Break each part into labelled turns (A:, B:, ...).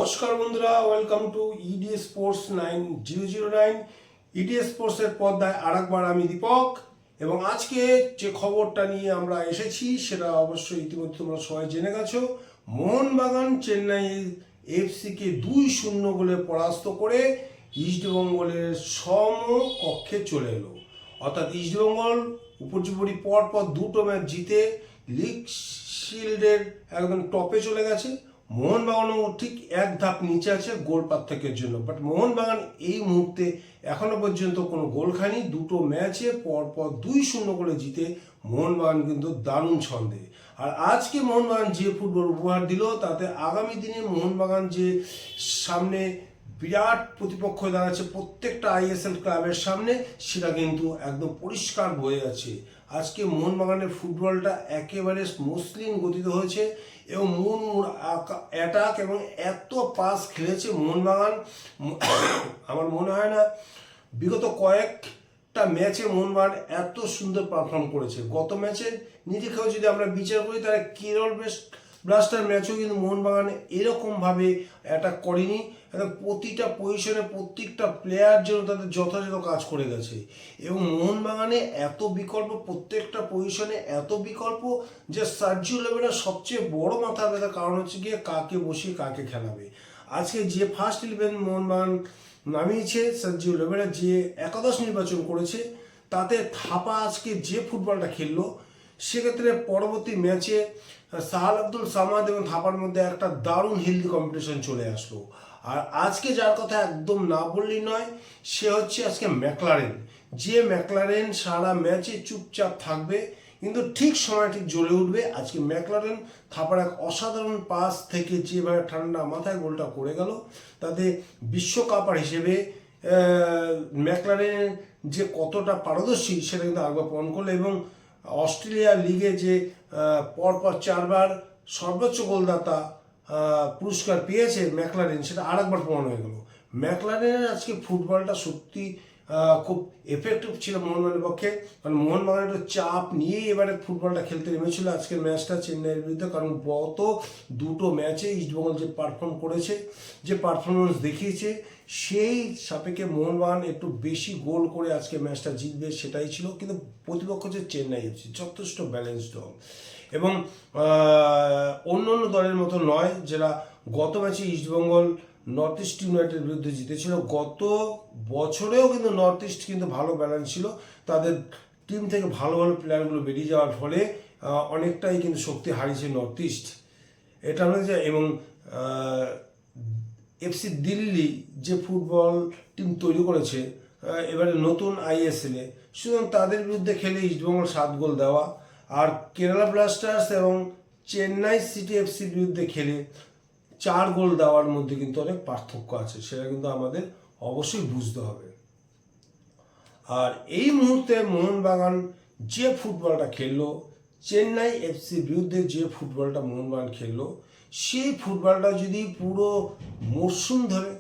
A: নমস্কার বন্ধুরা, welcome to EDS sports 9009। EDS স্পোর্টসের পর্দায় আরেকবার আমি দীপক, এবং আজকে যে খবরটা নিয়ে আমরা এসেছি সেটা অবশ্যই ইতিমধ্যে তোমরা সবাই জেনে গেছো। মোহনবাগান চেন্নাই এফসিকে 2-0 গোলে পরাস্ত করে ইস্টবেঙ্গলের সমকক্ষে চলে এলো। অর্থাৎ ইস্টবেঙ্গল উপর্যুপরি পরপর দুটো ম্যাচ জিতে লিগ শিল্ডের একদম টপে চলে গেছে। মোহনবাগানও ঠিক এক ধাপ নিচে আছে গোল পার্থক্যের জন্য, বাট মোহনবাগান এই মুহূর্তে এখনো পর্যন্ত কোনো গোল খায়নি। দুটো ম্যাচে পরপর 2-0 করে জিতে মোহনবাগান কিন্তু দারুণ ছন্দে। আর আজকে মোহনবাগান যে ফুটবল উপহার দিল তাতে আগামী দিনে মোহনবাগান যে সামনে বিরাট প্রতিপক্ষ দাঁড়াচ্ছে প্রত্যেকটা আইএসএল ক্লাবের সামনে, সেটা কিন্তু একদম পরিষ্কার বোঝা যাচ্ছে। আজকে মোহনবাগানের ফুটবলটা একেবারে মসৃণ গতিতে হয়েছে এবং অ্যাটাক এবং এত পাস খেলেছে মোহনবাগান। আমার মনে হয় না বিগত কয়েকটা ম্যাচে মোহনবাগান এত সুন্দর পারফর্ম করেছে। গত ম্যাচের নিরিখেও যদি আমরা বিচার করি তাহলে কেরল ব্লাস্টার ম্যাচেও কিন্তু মোহনবাগান এরকমভাবে অ্যাটাক করেনি। প্রতিটা পজিশনে প্রত্যেকটা প্লেয়ার যেন তাদের যথাযথ কাজ করে গেছে, এবং মোহনবাগানে এত বিকল্প, প্রত্যেকটা পজিশনে এত বিকল্প যে সার্জিও লেভেলের সবচেয়ে বড় মাথা ব্যথার কারণ হচ্ছে গিয়ে কাকে বসিয়ে কাকে খেলাবে। আজকে যে ফার্স্ট 11 মোহনবাগান নামিয়েছে সার্জিও লেভেলের, যে একাদশ নির্বাচন করেছে, তাতে থাপা আজকে যে ফুটবলটা খেললো, সেক্ষেত্রে পরবর্তী ম্যাচে সাহাল আব্দুল সামাদ এবং থাপার মধ্যে একটা দারুণ হেলদি কম্পিটিশন চলে আসলো। আর আজকে যার কথা একদম না বললেই নয়, সে হচ্ছে আজকে ম্যাকলারেন। যে ম্যাকলারেন সারা ম্যাচে চুপচাপ থাকবে কিন্তু ঠিক সময় ঠিক জ্বলে উঠবে। আজকে ম্যাকলারেন থাপার এক অসাধারণ পাস থেকে যেভাবে ঠান্ডা মাথায় গোলটা করে গেল, তাতে বিশ্বকাপার হিসেবে ম্যাকলারেন যে কতটা পারদর্শী সেটা কিন্তু আরেকবার প্রমাণ করলো। এবং অস্ট্রেলিয়া লিগে যে পরপর 4 বার সর্বোচ্চ গোলদাতা পুরস্কার পেয়েছে ম্যাকলারেন, সেটা আরেকবার প্রমাণ হয়ে গেল। ম্যাকলারেনের আজকে ফুটবলটা সত্যি খুব এফেক্টিভ ছিল মোহনবাগানের পক্ষে, কারণ মোহনবাগান একটু চাপ নিয়েই এবারে ফুটবলটা খেলতে নেমেছিল আজকের ম্যাচটা চেন্নাইয়ের বিরুদ্ধে। কারণ গত দুটো ম্যাচে ইস্টবেঙ্গল যে পারফর্ম করেছে, যে পারফরমেন্স দেখিয়েছে, সেই সাপেক্ষে মোহনবাগান একটু বেশি গোল করে আজকে ম্যাচটা জিতবে সেটাই ছিল। কিন্তু প্রতিপক্ষ হচ্ছে চেন্নাই এফসি, যথেষ্ট ব্যালেন্সড দল এবং অন্য অন্য দলের মতো নয়, যারা গত ম্যাচে ইস্টবেঙ্গল নর্থ ইস্ট ইউনাইটেড বিরুদ্ধে জিতেছিল। গত বছরেও কিন্তু নর্থ ইস্ট কিন্তু ভালো ব্যালেন্স ছিল, তাদের টিম থেকে ভালো ভালো প্লেয়ারগুলো বেরিয়ে যাওয়ার ফলে অনেকটাই কিন্তু শক্তি হারিয়েছে নর্থ ইস্ট, এটা হচ্ছে। এবং এফসি দিল্লি যে ফুটবল টিম তৈরি করেছে এবারে নতুন আইএসএলে, সুতরাং তাদের বিরুদ্ধে খেলে ইস্টবেঙ্গল 7 গোল দেওয়া, আর কেরালা ব্লাস্টার্স এবং চেন্নাই সিটি এফসির বিরুদ্ধে খেলে 4 গোল দেওয়ার মধ্যে কিন্তু অনেক পার্থক্য আছে, সেটা কিন্তু আমাদের অবশ্যই বুঝতে হবে। আর এই মুহূর্তে মোহনবাগান যে ফুটবলটা খেললো, চেন্নাই এফসির বিরুদ্ধে যে ফুটবলটা মোহনবাগান খেললো, সেই ফুটবলটা যদি পুরো মরশুম ধরে,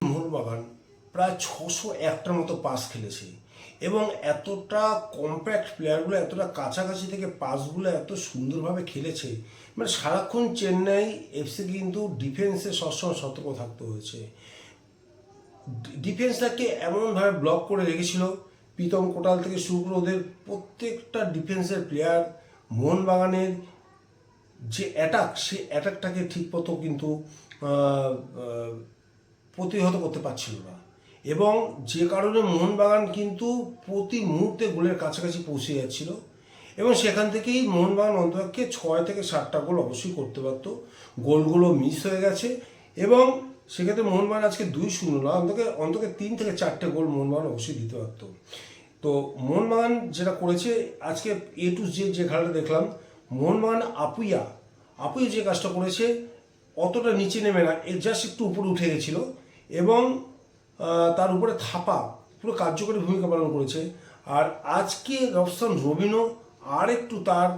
A: মোহনবাগান প্রায় 601টার মতো পাস খেলেছে এবং এতটা কম্প্যাক্ট প্লেয়ারগুলো এতটা কাছাকাছি থেকে পাসগুলো এত সুন্দরভাবে খেলেছে। মানে সারাক্ষণ চেন্নাই এফসি কিন্তু ডিফেন্সে সবসময় সতর্ক থাকতে হয়েছে। ডিফেন্সটাকে এমনভাবে ব্লক করে রেখেছিল, প্রীতম কোটাল থেকে শুরু করে ওদের প্রত্যেকটা ডিফেন্সের প্লেয়ার মোহনবাগানের যে অ্যাটাক, সেই অ্যাটাকটাকে ঠিকমতো কিন্তু প্রতিহত করতে পারছিল না, এবং যে কারণে মোহনবাগান কিন্তু প্রতি মুহূর্তে গোলের কাছাকাছি পৌঁছে যাচ্ছিল, এবং সেখান থেকেই মোহনবাগান অন্তপক্ষে 6 থেকে 7টা গোল অবশ্যই করতে পারত। গোলগুলো মিস হয়ে গেছে এবং সেক্ষেত্রে মোহনবাগান আজকে 2-0 না, অন্তত 3 থেকে 4টে গোল মোহনবাগান অবশ্যই দিতে পারত। তো মোহনবাগান যেটা করেছে আজকে এ টু জেড যে খেলাটা দেখলাম, মোহনবাগান আপুইয়া যে কাজটা করেছে, অতটা নিচে নেমে না, জাস্ট একটু উপরে উঠে গেছিলো এবং তার উপরে থাপা পুরো কার্যকরী ভূমিকা পালন করেছে। আর আজকে রবসন রবিনো আর একটু তার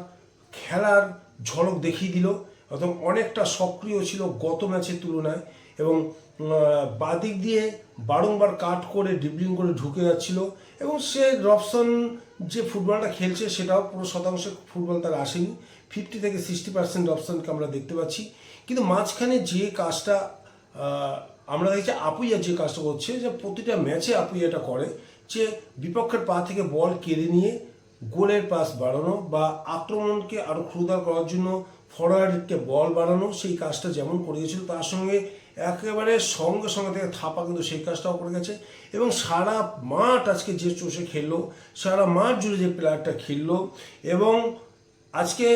A: খেলার ঝলক দেখিয়ে দিল, এবং অনেকটা সক্রিয় ছিল গত ম্যাচের তুলনায়, এবং বাদিক দিয়ে বারংবার কাট করে ড্রিবলিং করে ঢুকে যাচ্ছিল, এবং সে রবসন যে ফুটবলটা খেলছে সেটাও পুরো শতাংশ ফুটবল তার আসেনি, 50 থেকে 60% রবসনকে আমরা দেখতে পাচ্ছি। কিন্তু মাঝখানে যে কাজটা আমরা দেখছি আপুইয়া যে কাজটা করছে, যে প্রতিটা ম্যাচে আপুইয়া এটা করে, যে বিপক্ষের পা থেকে বল কেড়ে নিয়ে গোলের পাস বাড়ানো বা আক্রমণকে আরও ক্ষুধার করার জন্য ফরওয়ার্ডকে বল বাড়ানো, সেই কাজটা যেমন করিয়েছিল তার সঙ্গে একেবারে সঙ্গে সঙ্গে থেকে থাপা কিন্তু সেই কাজটাও করে গেছে। এবং সারা মাঠ আজকে যে চষে খেললো, সারা মাঠ জুড়ে যে প্লেয়ারটা খেললো, এবং আজকে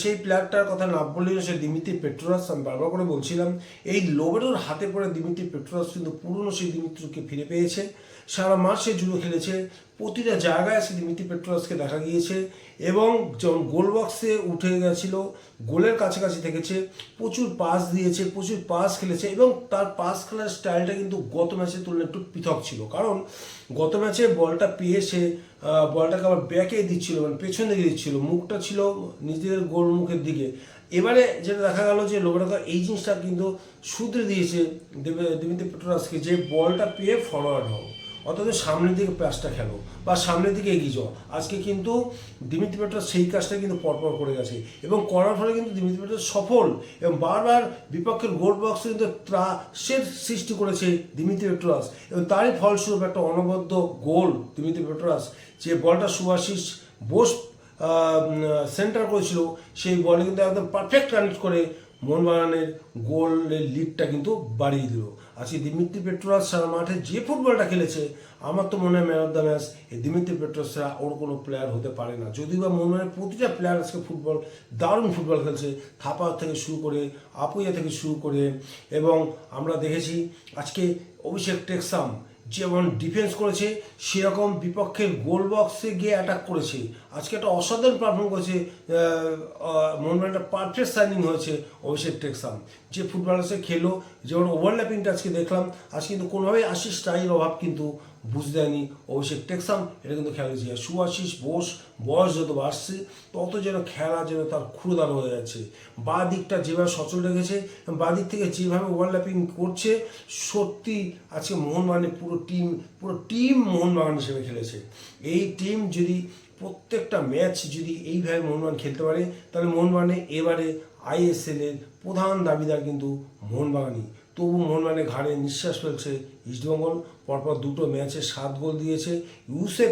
A: সেই প্লেয়ারটার কথা না বললেই সে দিমিত্রি পেট্রোরাস। আমি বারবার করে বলছিলাম, এই লোবেরোর হাতে পড়ে দিমিত্রি পেট্রোরাস কিন্তু পুরনো সেই দিমিত্রিকে ফিরে পেয়েছে। সারা মাঠ সে জুড়ে খেলেছে, প্রতিটা জায়গায় সে দিমিত্রি পেট্রোরাসকে দেখা গিয়েছে, এবং যখন গোল বক্সে উঠে গেছিল গোলের কাছাকাছি থেকেছে, প্রচুর পাস দিয়েছে, প্রচুর পাস খেলেছে, এবং তার পাস খেলার স্টাইলটা কিন্তু গত ম্যাচের তুলনায় একটু পৃথক ছিল। কারণ গত ম্যাচে বলটা পেয়ে সে বলটাকে আবার ব্যাকে দিচ্ছিল, মানে পেছন দিকে দিচ্ছিল, মুখটা ছিল নিজেদের গোল মুখের দিকে। এবারে যেটা দেখা গেল যে লোবেরো এই জিনিসটা কিন্তু শুধরে দিয়েছে দিমিত্রি পেট্রোরাসকে, যে বলটা পেয়ে ফরওয়ার্ড হও, অথচ সামনের দিকে পাসটা খেলো বা সামনের দিকে এগিয়ে যাও। আজকে কিন্তু দিমিত্রি পেট্রোরাস সেই কাজটা কিন্তু পরপর করে গেছে, এবং করার ফলে কিন্তু দিমিত্রি পেট্রোরাস সফল, এবং বারবার বিপক্ষের গোল বক্সে কিন্তু ত্রাসের সৃষ্টি করেছে দিমিত্রি পেট্রোরাস, এবং তারই ফলস্বরূপ একটা অনবদ্য গোল দিমিত্রি পেট্রোরাস। যে বলটা সুভাশিস বোস সেন্টার করেছিল, সেই বলে কিন্তু একদম পারফেক্ট কানেক্ট করে মোহনবাগানের গোলের লিডটা কিন্তু বাড়িয়ে দিল। আজকে দিমিত্রি পেট্রোরাস সারা মাঠে যে ফুটবলটা খেলেছে, আমার তো মনে হয় ম্যান অফ দ্য ম্যাচ এই দিমিত্রি পেট্রোরাস ছাড়া ওর কোনো প্লেয়ার হতে পারে না। যদিও বা মোহনবাগানের প্রতিটা প্লেয়ার আজকে দারুণ ফুটবল খেলছে, থাপা থেকে শুরু করে আপুইয়া থেকে শুরু করে, এবং আমরা দেখেছি আজকে অভিষেক টেক্সাম যেমন ডিফেন্স করেছে, সেরকম বিপক্ষের গোল বক্সে গিয়ে অ্যাটাক করেছে। আজকে একটা অসাধারণ পারফর্ম করেছে মোহনবাগান, একটা পারফেক্ট সাইনিং হয়েছে অভিষেক টেক্সাম, যে ফুটবলার্সে খেলো, যেমন ওভারল্যাপিংটা আজকে দেখলাম। আজকে কিন্তু কোনোভাবেই আশিস রায়ের অভাব কিন্তু বুঝতে দেয়নি অভিষেক টেক্সাম, এটা কিন্তু খেলা হয়েছে। সুভাশিস বোস বয়স যত বাড়ছে তত যেন খেলা যেন তার ক্ষুরদার হয়ে যাচ্ছে। বাঁ দিকটা যেভাবে সচল রেখেছে, বাঁ দিক থেকে যেভাবে ওভারল্যাপিং করছে, সত্যি আজকে মোহনবাগানের পুরো টিম মোহনবাগান হিসেবে খেলেছে। এই টিম যদি প্রত্যেকটা ম্যাচ যদি এইভাবে মোহনবাগান খেলতে পারে, তাহলে মোহনবাগানে এবারে আইএসএলের প্রধান দাবিদার কিন্তু মোহনবাগানই। তবু মোহনবাগানের ঘাড়ে নিঃশ্বাস ফেলছে ইস্টবেঙ্গল। পরপর দুটো ম্যাচে 7 গোল দিয়েছে। ইউসেফ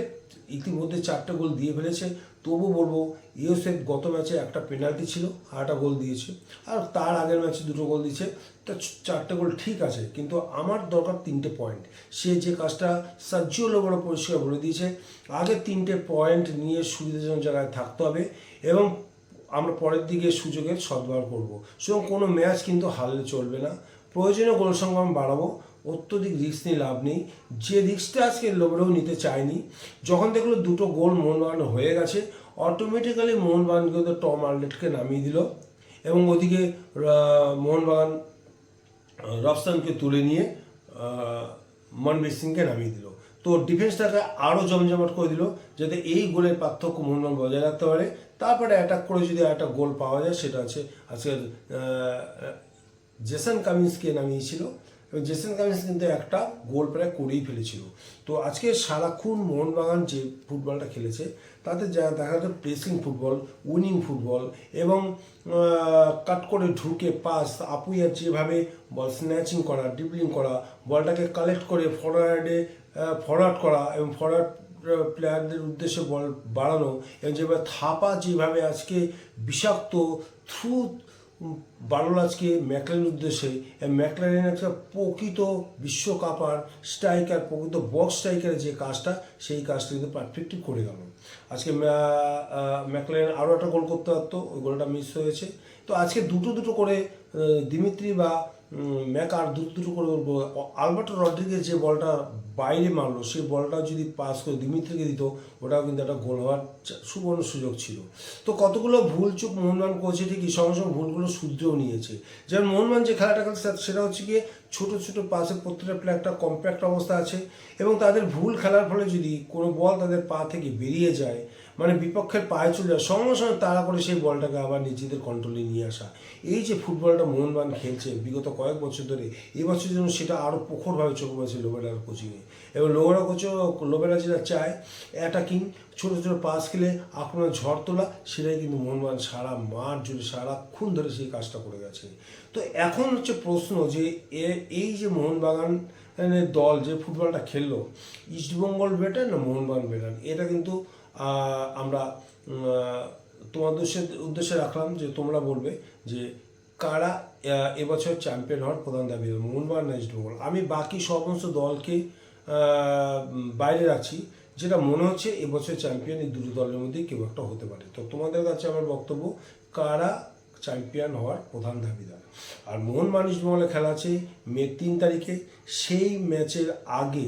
A: ইতিমধ্যে 4টে গোল দিয়ে ফেলেছে। তবু বলবো ইউসেফ গত ম্যাচে একটা পেনাল্টি ছিল আর একটা গোল দিয়েছে, আর তার আগের ম্যাচে 2টো গোল দিয়েছে, তা 4টে গোল ঠিক আছে, কিন্তু আমার দরকার 3টে পয়েন্ট। সে যে কাজটা সার্জিও লোবেরো পরিষ্কার বলে দিয়েছে, আগে 3টে পয়েন্ট নিয়ে সুবিধাজনক জায়গায় থাকতে হবে, এবং আমরা পরের দিকে সুযোগের সদ্ব্যবহার করবো। সুতরাং কোনো ম্যাচ কিন্তু হারলে চলবে না, প্রয়োজনীয় গোল সংখ্যা আমি বাড়াবো, অত্যধিক রিস্ক নিয়ে লাভ নেই। যে রিস্কটা আজকে লোবেরো নিতে চায়নি, যখন দেখলো 2টো গোল মোহনবাগান হয়ে গেছে, অটোমেটিক্যালি মোহনবাগান কিন্তু টম আর্লেটকে নামিয়ে দিল, এবং ওদিকে মোহনবাগান রফসানকে তুলে নিয়ে মনবীর সিংকে নামিয়ে দিল। তো ডিফেন্সটাকে আরও জমজমাট করে দিল, যাতে এই গোলের পার্থক্য মোহনবাগান বজায় রাখতে পারে। তারপরে অ্যাটাক করে যদি একটা গোল পাওয়া যায়, সেটা আছে আজকের জেসন কামিন্সকে নামিয়েছিল, এবং জেসন কামিন্স কিন্তু একটা গোল প্রায় করেই ফেলেছিল। তো আজকে সারাক্ষণ মোহনবাগান যে ফুটবলটা খেলেছে, তাতে যা দেখা যাচ্ছে প্রেসিং ফুটবল, উইনিং ফুটবল, এবং কাট করে ঢুকে পাস, আপুইয়ার যেভাবে বল স্ন্যাচিং করা, ড্রিবলিং করা, বলটাকে কালেক্ট করে ফরওয়ার্ড করা, এবং ফরওয়ার্ড প্লেয়ারদের উদ্দেশ্যে বল বাড়ানো, এবং যেভাবে থাপা যেভাবে আজকে বিষাক্ত থ্রু বাড়ল আজকে ম্যাকলারেনের উদ্দেশ্যে। ম্যাকলারেন একটা প্রকৃত বিশ্বকাপার স্ট্রাইকার, প্রকৃত বক্স স্ট্রাইকারের যে কাজটা, সেই কাজটা কিন্তু পারফেক্টলি করে গেল। আজকে ম্যাকলারেন আরও একটা গোল করতে পারতো, ওই গোলটা মিস হয়েছে। তো আজকে দুটো করে দিমিত্রি বা ম্যাকার দুটো করে আলবার্টো রড্রিগেজ যে বলটা বাইরে মারলো, সেই বলটা যদি পাস করে দিমিত্রিকে দিত, ওটাও কিন্তু একটা গোল হওয়ার সুবর্ণ সুযোগ ছিল। তো কতগুলো ভুল চুক মোহনবাগান করেছে ঠিকই, সঙ্গে সঙ্গে ভুলগুলো শুধরেও নিয়েছে। যেমন মোহনবাগান যে খেলাটা খেলছে, সেটা হচ্ছে গিয়ে ছোটো ছোটো পাসে প্রত্যেকটা প্লেয়ার একটা কম্প্যাক্ট অবস্থা আছে, এবং তাদের ভুল খেলার ফলে যদি কোনো বল তাদের পা থেকে বেরিয়ে যায়, মানে বিপক্ষের পায়ে চলে যায়, সঙ্গে সঙ্গে তাড়া করে সেই বলটাকে আবার নিজেদের কন্ট্রোলে নিয়ে আসা। এই যে ফুটবলটা মোহনবাগান খেলছে বিগত কয়েক বছর ধরে, এবছর যেন সেটা আরও প্রখরভাবে চোখে পড়েছে লোবেরোর কোচিংয়ে। এবং লোবেরা যেটা চায় অ্যাটাকিং, ছোটো ছোটো পাস খেলে আক্রমণের ঝড় তোলা, সেটাই কিন্তু মোহনবাগান সারা মাঠ জুড়ে সারাক্ষণ ধরে সেই কাজটা করে গেছে। তো এখন হচ্ছে প্রশ্ন যে এই যে মোহনবাগান দল যে ফুটবলটা খেললো, ইস্টবেঙ্গল বেটার না মোহনবাগান বেটার, এটা কিন্তু আমরা তোমাদের উদ্দেশ্যে রাখলাম যে তোমরা বলবে যে কারা এবছর চ্যাম্পিয়ন হওয়ার প্রধান দাবি, মোহনবাগান না ইস্টবেঙ্গল। আমি বাকি সমস্ত দলকে বাইরে রাখছি, যেটা মনে হচ্ছে এবছর চ্যাম্পিয়ন এই দুটো দলের মধ্যেই কেউ একটা হতে পারে। তো তোমাদের কাছে আমার বক্তব্য, কারা চ্যাম্পিয়ন হওয়ার প্রধান দাবিদার। আর মোহনবাগান ইস্টবেঙ্গলের খেলা আছে মে 3 তারিখে। সেই ম্যাচের আগে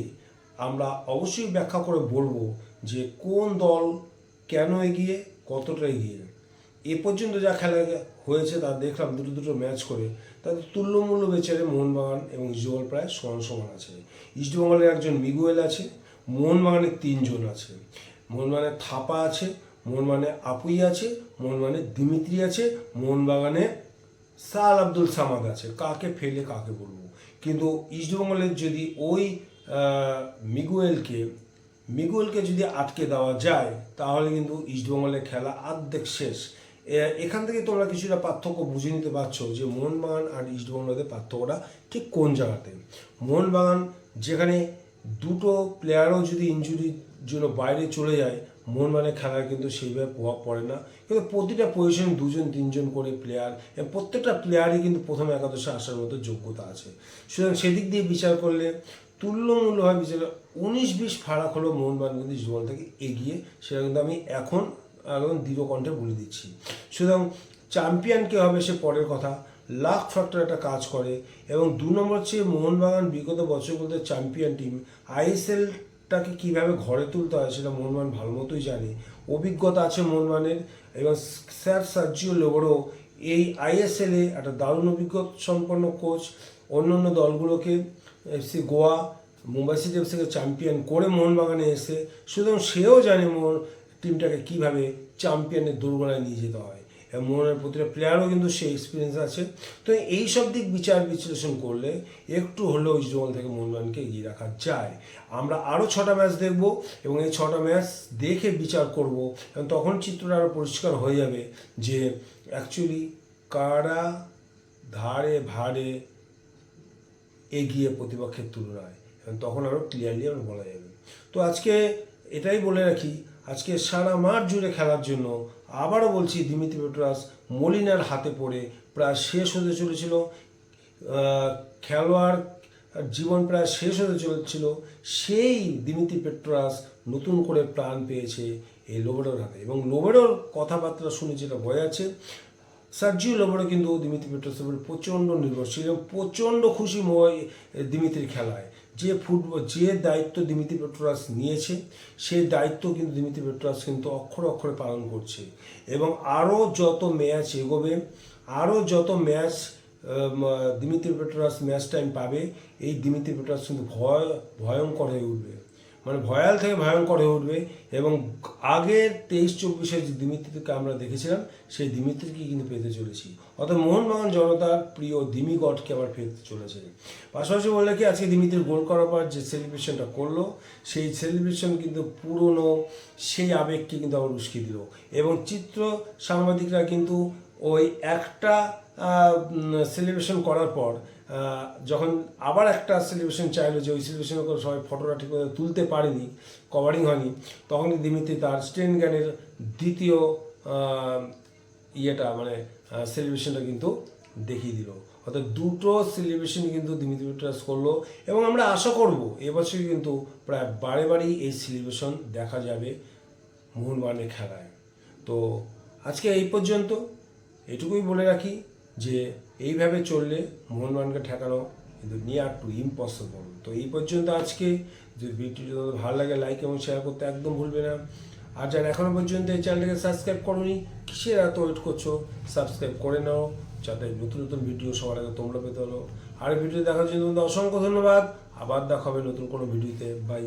A: আমরা অবশ্যই ব্যাখ্যা করে বলবো যে কোন দল কেন এগিয়ে, কতটা এগিয়ে। এ পর্যন্ত যা খেলা হয়েছে তা দেখলাম, দুটো ম্যাচ করে তাদের তুল্যমূল্য বেচারে মোহনবাগান এবং ইস্টবেঙ্গল প্রায় সমান সমান আছে। ইস্টবেঙ্গলের একজন মিগুয়েল আছে, মোহনবাগানের 3 জন আছে। মোহনবাগানের থাপা আছে, মোহনবাগানের আপুই আছে, মোহনবাগানের দিমিত্রি আছে, মোহনবাগানে সাল আব্দুল সামাদ আছে। কাকে ফেলে কাকে বলবো? কিন্তু ইস্টবেঙ্গলের যদি ওই মিগুয়েলকে যদি আটকে দেওয়া যায়, তাহলে কিন্তু ইস্টবেঙ্গলের খেলা অর্ধেক শেষ। এখান থেকে তোমরা কিছুটা পার্থক্য বুঝে নিতে পারছো যে মোহনবাগান আর ইস্টবেঙ্গলের পার্থক্যটা ঠিক কোন জায়গাতে। মোহনবাগান যেখানে দুটো প্লেয়ারও যদি ইনজুরির জন্য বাইরে চলে যায়, মোহনবাগানের খেলায় কিন্তু সেইভাবে প্রভাব পড়ে না। কিন্তু প্রতিটা পজিশনে 2-3 করে প্লেয়ার, এবং প্রত্যেকটা প্লেয়ারই কিন্তু প্রথম একাদশে আসার মতো যোগ্যতা আছে। সুতরাং সেদিক দিয়ে বিচার করলে তুল্যমূল্যভাবে বিচার 19-20 ফারাক হলো মোহনবাগান কিন্তু ইস্টবেঙ্গল থেকে এগিয়ে, সেটা কিন্তু আমি এখন একদম দৃঢ় কণ্ঠে বলে দিচ্ছি। সুতরাং চ্যাম্পিয়ন কে হবে সে পরের কথা, লাক ফ্যাক্টর একটা কাজ করে। এবং 2 নম্বর হচ্ছে মোহনবাগান বিগত বছরগুলোতে চ্যাম্পিয়ন টিম, আইএসএলটাকে কীভাবে ঘরে তুলতে হয় সেটা মোহনবাগান ভালো মতোই জানে, অভিজ্ঞতা আছে মোহনবাগানের। এবং স্যার সার্জিও লোবেরো এই আইএসএলে একটা দারুণ অভিজ্ঞতা সম্পন্ন কোচ, অন্য দলগুলোকে এফসি গোয়া, মুম্বাই সিটি এফসিকে চ্যাম্পিয়ন করে মোহনবাগানে এসে, সুতরাং সেও জানে টিমটাকে কীভাবে চ্যাম্পিয়নের দোরগোড়ায় নিয়ে যেতে হয়। এবং মোহনের প্রতিটা প্লেয়ারও কিন্তু সেই এক্সপিরিয়েন্স আছে। তো এই সব দিক বিশ্লেষণ করলে একটু হলেও ইস্টবেঙ্গল থেকে মোহনবাগানকে এগিয়ে রাখা যায়। আমরা আরও 6টা ম্যাচ দেখব এবং এই 6টা ম্যাচ দেখে বিচার করব, এবং তখন চিত্রটা আরও পরিষ্কার হয়ে যাবে যে অ্যাকচুয়ালি কারা ধারে ভারে এগিয়ে প্রতিপক্ষের তুলনায়, এবং তখন আরও ক্লিয়ারলি আমরা বলা যাবে। তো আজকে এটাই বলে রাখি, আজকে সারা মাঠ জুড়ে খেলার জন্য আবারও বলছি, দিমিত্রি পেট্রাস মলিনার হাতে পড়ে প্রায় শেষ হতে চলেছিল, খেলোয়াড় জীবন প্রায় শেষ হতে চলেছিল। সেই দিমিত্রি পেট্রাস নতুন করে প্রাণ পেয়েছে এই লোবেরোর হাতে, এবং লোবেরোর কথাবার্তা শুনে যেটা বোঝা যাচ্ছে, সার্জিও লোবেরো কিন্তু দিমিত্রি পেট্রাসের উপর প্রচণ্ড নির্ভরশীল এবং প্রচণ্ড খুশি দিমিত্রির খেলায়। যে দায়িত্ব দিমিত্রি পেট্রাস নিয়েছে, সেই দায়িত্ব কিন্তু দিমিত্রি পেট্রাস কিন্তু অক্ষরে অক্ষরে পালন করছে। এবং আরও যত ম্যাচ এগোবে, আরও যত ম্যাচ দিমিত্রি পেট্রাস ম্যাচ টাইম পাবে, এই দিমিত্রি পেট্রাস কিন্তু ভয়ঙ্কর হয়ে উঠবে, মানে ভয়াল থেকে ভয়ঙ্কর হয়ে উঠবে। এবং আগের 23-24 যে দিমিত্রিকে আমরা দেখেছিলাম, সেই দিমিত্রিকে কিন্তু পেতে চলেছি। অর্থাৎ মোহনবাগান জনতার প্রিয় দিমিগডকে আবার পেতে চলেছে। পাশাপাশি বললে কি, আজকে দিমিত্রির গোল করার পর যে সেলিব্রেশনটা করলো, সেই সেলিব্রেশন কিন্তু পুরনো সেই আবেগকে কিন্তু আবার উস্কে দিল। এবং সাংবাদিকরা কিন্তু ওই একটা সেলিব্রেশন করার পর যখন আবার একটা সেলিব্রেশন চাইলো, যে ওই সেলিব্রেশনের করে সবাই ফটোটা ঠিক করে তুলতে পারেনি, কভারিং হয়নি, তখনই দিমিত্রি তার স্টেনগানের দ্বিতীয় মানে সেলিব্রেশনটা কিন্তু দেখিয়ে দিল। অর্থাৎ দুটো সেলিব্রেশন কিন্তু দিমিত্রি পেট্রাস করলো, এবং আমরা আশা করব এবছর কিন্তু প্রায় বারেই এই সেলিব্রেশন দেখা যাবে মোহনবাগানের খেলায়। তো আজকে এই পর্যন্ত, এটুকুই বলে রাখি যে এইভাবে চললে মোহনবাগানকে ঠেকানো কিন্তু নিয়ার টু ইম্পসিবল। তো এই পর্যন্ত আজকে। যদি ভিডিওটি ভালো লাগে, লাইক এবং শেয়ার করতে একদম ভুলবে না। আর যারা এখনও পর্যন্ত এই চ্যানেলটাকে সাবস্ক্রাইব করোনি, কিসের এত ওয়েট করছো, সাবস্ক্রাইব করে নাও, যাতে নতুন ভিডিও সবার আগে তোমরা পেতে হলো। আর ভিডিও দেখার জন্য অসংখ্য ধন্যবাদ। আবার দেখা হবে নতুন কোনো ভিডিওতে। বাই।